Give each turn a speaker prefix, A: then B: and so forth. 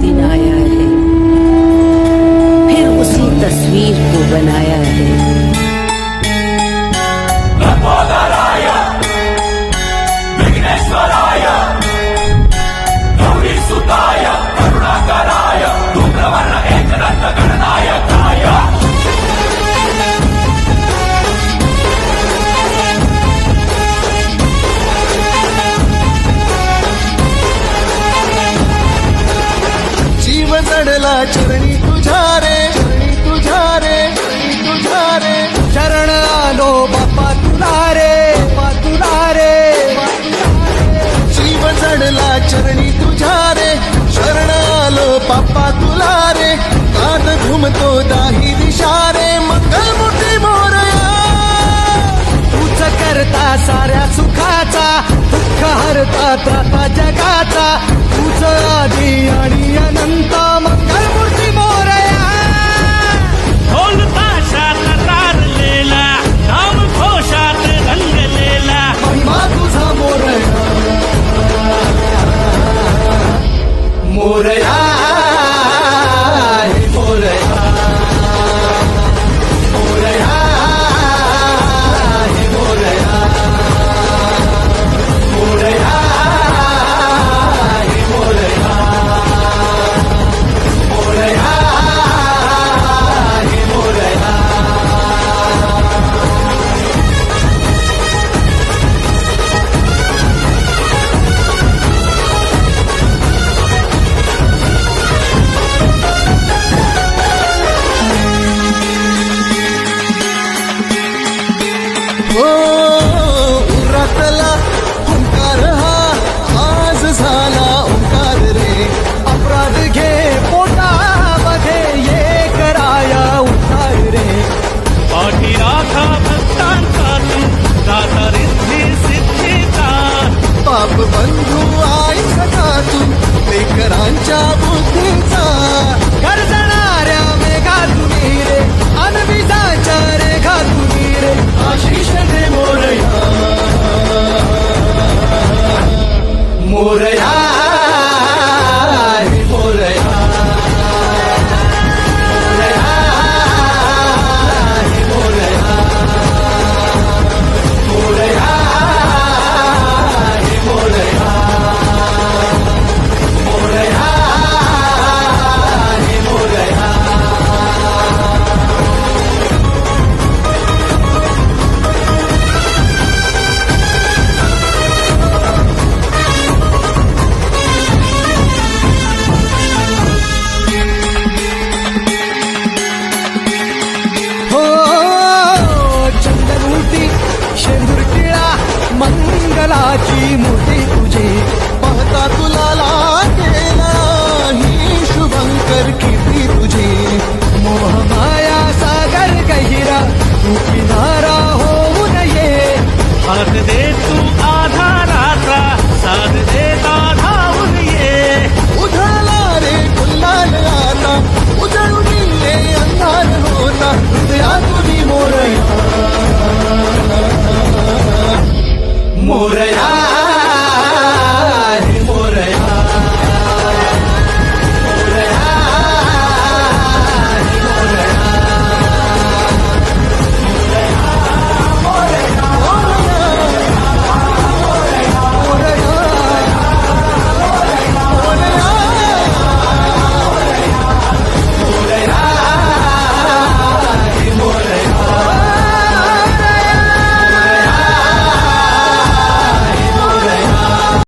A: दिन आया है, फिर उसी तस्वीर को बनाया है।
B: लंबोदराय, विघ्नेश्वराय, गौरीसुताय, करुणाकराय, धूम्रवर्ण एकदंत गणनायकाय।
C: जीव चढला चरणी तुझ्या रे, चरणी तुझ्या रे, चरणी तुझ्या रे, शरण आलो बाप्पा तुला रे, बाप्पा तुला रे, जीव चढला चरणी तुझ्या रे, शरण आलो बाप्पा तुला रे, नाद घुमतो दाही दिशा रे, मंगलमूर्ती मोरया, तूच करता साऱ्या सुखाचा, दुःख हरता त्राता जगाचा, तूच आदी आणि अनंत, मंगलमूर्ती मोरया.
D: ढोल ताशात तारलेला, नाम घोषात रंगलेला,
C: महिमा तुझा मोरया, मोरया.